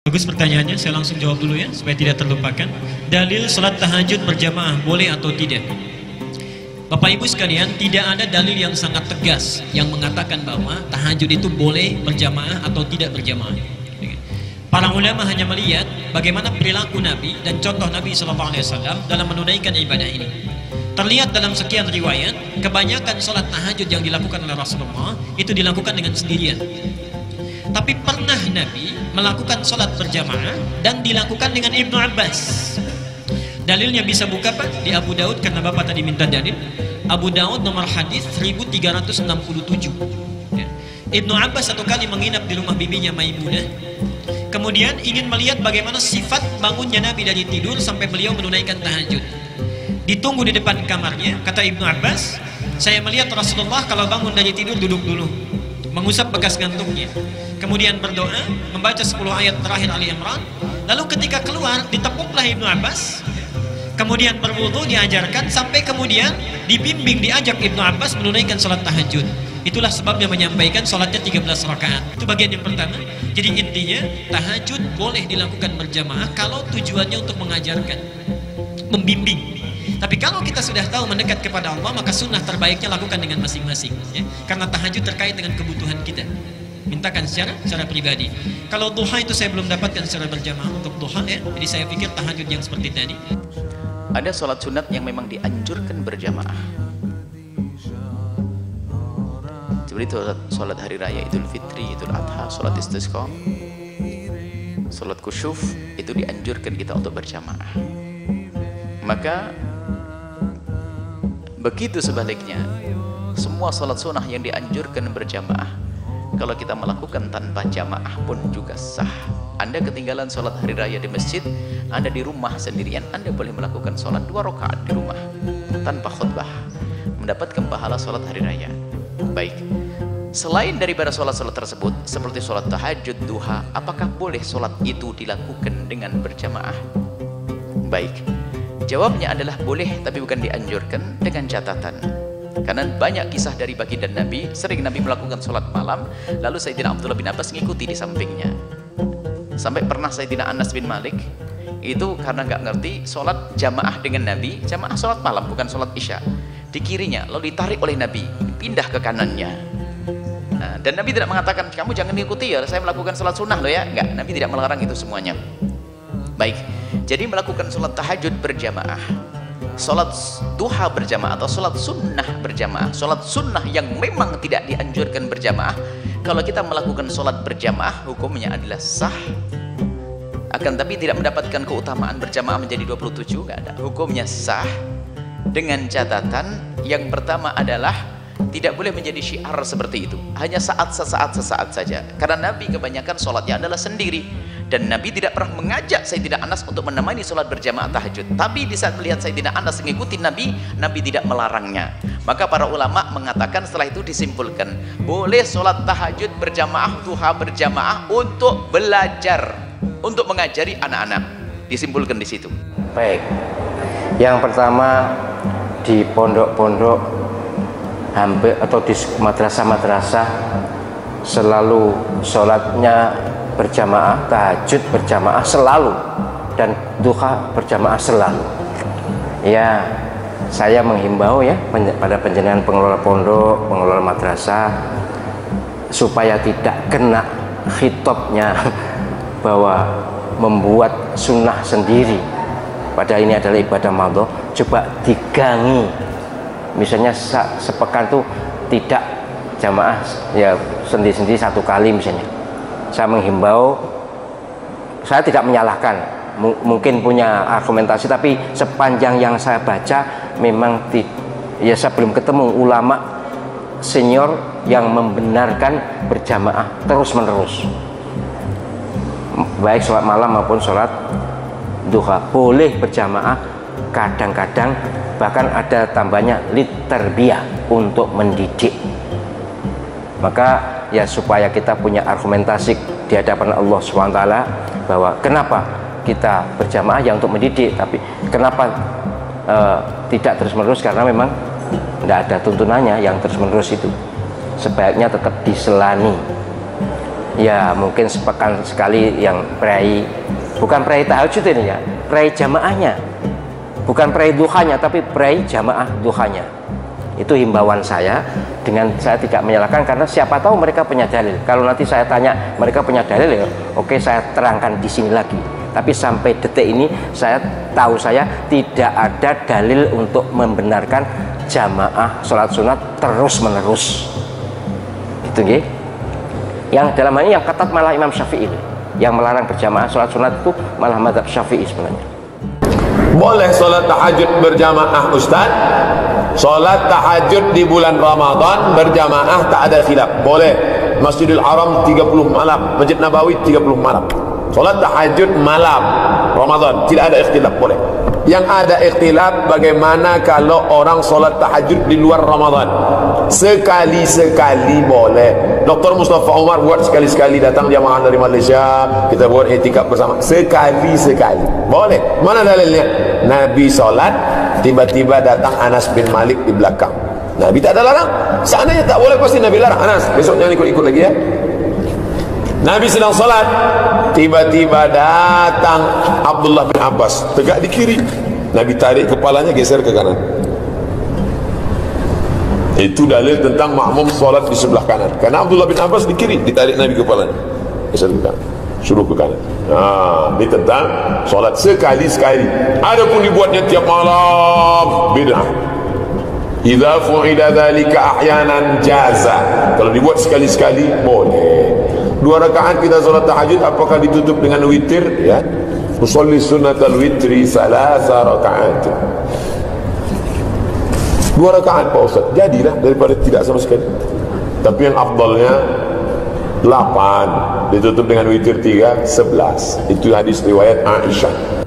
Bagus pertanyaannya, saya langsung jawab dulu ya supaya tidak terlupakan. Dalil salat tahajud berjamaah boleh atau tidak? Bapak Ibu sekalian, tidak ada dalil yang sangat tegas yang mengatakan bahwa tahajud itu boleh berjamaah atau tidak berjamaah. Para ulama hanya melihat bagaimana perilaku Nabi dan contoh Nabi SAW dalam menunaikan ibadah ini. Terlihat dalam sekian riwayat, kebanyakan sholat tahajud yang dilakukan oleh Rasulullah itu dilakukan dengan sendirian. Tapi pernah Nabi melakukan sholat berjamaah dan dilakukan dengan Ibnu Abbas. Dalilnya bisa buka Pak di Abu Daud, karena Bapak tadi minta dalil. Abu Daud nomor hadis 1367 ya. Ibnu Abbas satu kali menginap di rumah bibinya Maimunah, kemudian ingin melihat bagaimana sifat bangunnya Nabi dari tidur sampai beliau menunaikan tahajud. Ditunggu di depan kamarnya. Kata Ibnu Abbas, saya melihat Rasulullah kalau bangun dari tidur duduk dulu, mengusap bekas gantungnya, kemudian berdoa, membaca 10 ayat terakhir Ali Imran, lalu ketika keluar ditepuklah Ibnu Abbas, kemudian berwudu, diajarkan, sampai kemudian dibimbing, diajak Ibnu Abbas menunaikan sholat tahajud. Itulah sebabnya menyampaikan sholatnya 13 rakaat. Itu bagian yang pertama. Jadi intinya tahajud boleh dilakukan berjamaah kalau tujuannya untuk mengajarkan, membimbing. Tapi kalau kita sudah tahu mendekat kepada Allah, maka sunnah terbaiknya lakukan dengan masing-masing ya. Karena tahajud terkait dengan kebutuhan kita, mintakan secara pribadi. Kalau duha itu saya belum dapatkan secara berjamaah untuk duha ya. Jadi saya pikir tahajud yang seperti tadi. Ada sholat sunat yang memang dianjurkan berjamaah, seperti sholat hari raya Idul Fitri, Idul Adha, sholat istisqa, sholat kusyuf, itu dianjurkan kita untuk berjamaah. Maka begitu sebaliknya, semua sholat sunnah yang dianjurkan berjamaah, kalau kita melakukan tanpa jamaah pun juga sah. Anda ketinggalan sholat hari raya di masjid, Anda di rumah sendirian, Anda boleh melakukan sholat 2 rakaat di rumah tanpa khutbah, mendapatkan pahala sholat hari raya. Baik, selain daripada sholat-sholat tersebut seperti sholat tahajud, duha, apakah boleh sholat itu dilakukan dengan berjamaah? Baik, jawabnya adalah boleh, tapi bukan dianjurkan, dengan catatan. Karena banyak kisah dari baginda Nabi, sering Nabi melakukan sholat malam, lalu Sayyidina Abdullah bin Abbas mengikuti di sampingnya. Sampai pernah Sayyidina Anas bin Malik itu karena nggak ngerti sholat jamaah dengan Nabi, jamaah sholat malam bukan sholat isya, di kirinya, lalu ditarik oleh Nabi, pindah ke kanannya. Nah, dan Nabi tidak mengatakan kamu jangan mengikuti ya, saya melakukan sholat sunnah loh ya, enggak, Nabi tidak melarang itu semuanya. Baik, jadi melakukan sholat tahajud berjamaah, sholat duha berjamaah, atau sholat sunnah berjamaah, sholat sunnah yang memang tidak dianjurkan berjamaah, kalau kita melakukan sholat berjamaah hukumnya adalah sah, akan tapi tidak mendapatkan keutamaan berjamaah menjadi 27, enggak ada, hukumnya sah, dengan catatan yang pertama adalah tidak boleh menjadi syiar seperti itu, hanya sesaat saja, karena Nabi kebanyakan sholatnya adalah sendiri, dan Nabi tidak pernah mengajak Sayyidina Anas untuk menemani sholat berjamaah tahajud. Tapi di saat melihat Sayyidina Anas mengikuti Nabi, Nabi tidak melarangnya. Maka para ulama mengatakan setelah itu disimpulkan boleh sholat tahajud berjamaah, duha berjamaah untuk belajar, untuk mengajari anak-anak. Disimpulkan di situ. Baik, yang pertama di pondok-pondok hampir atau di madrasah-madrasah selalu sholatnya berjamaah, tahajud berjamaah selalu, dan duha berjamaah selalu. Ya, saya menghimbau ya pada penjenengan pengelola pondok, pengelola madrasah, supaya tidak kena khitabnya bahwa membuat sunnah sendiri, padahal ini adalah ibadah madhah. Coba digangi, misalnya sepekan tuh tidak jamaah ya sendiri-sendiri 1 kali misalnya. Saya menghimbau, saya tidak menyalahkan, mungkin punya argumentasi, tapi sepanjang yang saya baca memang ya saya belum ketemu ulama senior yang membenarkan berjamaah terus menerus, baik sholat malam maupun sholat duha. Boleh berjamaah kadang-kadang, bahkan ada tambahnya litarbiyah, untuk mendidik. Maka ya supaya kita punya argumentasi di hadapan Allah SWT bahwa kenapa kita berjamaah ya untuk mendidik, tapi kenapa tidak terus-menerus, karena memang tidak ada tuntunannya yang terus-menerus itu. Sebaiknya tetap diselani. Ya mungkin sepekan sekali yang prai, bukan prai tahajud ini ya, prai jamaahnya, bukan prai duhanya, tapi prai jamaah duhanya. Itu himbauan saya, dengan saya tidak menyalahkan, karena siapa tahu mereka punya dalil. Kalau nanti saya tanya mereka punya dalil, ya oke, saya terangkan di sini lagi. Tapi sampai detik ini saya tidak ada dalil untuk membenarkan jamaah sholat sunat terus menerus. Gitu nggih. Yang dalam hal ini yang ketat malah Imam Syafi'i, yang melarang berjamaah sholat sunat itu malah mazhab Syafi'i sebenarnya. Boleh sholat tahajud berjamaah Ustaz? Sholat tahajud di bulan Ramadan berjamaah tak ada khilaf. Boleh. Masjidil Haram 30 malam, Masjid Nabawi 30 malam. Sholat tahajud malam Ramadan tidak ada ikhtilaf, boleh. Yang ada ikhtilaf bagaimana kalau orang sholat tahajud di luar Ramadan. Sekali-sekali boleh. Dr. Mustafa Umar buat sekali-sekali, datang jamaah dari Malaysia, kita buat etikaf bersama. Sekali-sekali boleh. Mana dalilnya? Nabi sholat, tiba-tiba datang Anas bin Malik di belakang. Nabi tak ada larang. Seandainya tak boleh pasti Nabi larang. Anas, besok jangan ikut-ikut lagi ya. Nabi sedang salat, tiba-tiba datang Abdullah bin Abbas, tegak di kiri. Nabi tarik kepalanya, geser ke kanan. Itu dalil tentang makmum salat di sebelah kanan. Karena Abdullah bin Abbas di kiri, ditarik Nabi kepalanya, geser ke kanan, suruh ke kanan. Nah, ini tentang salat sekali-sekali. Adapun dibuatnya tiap malam, bid'ah. Idza fu'ila dzalika ahyanan jaza. Kalau dibuat sekali-sekali boleh. 2 rakaat kita salat tahajud, apakah ditutup dengan witir? Ya, usolli sunnatal witri 3 rakaat. 2 rakaat Pak Ustaz, jadilah daripada tidak sama sekali. Tapi yang afdalnya 8, ditutup dengan witir 3, 11. Itu hadis riwayat Aisyah.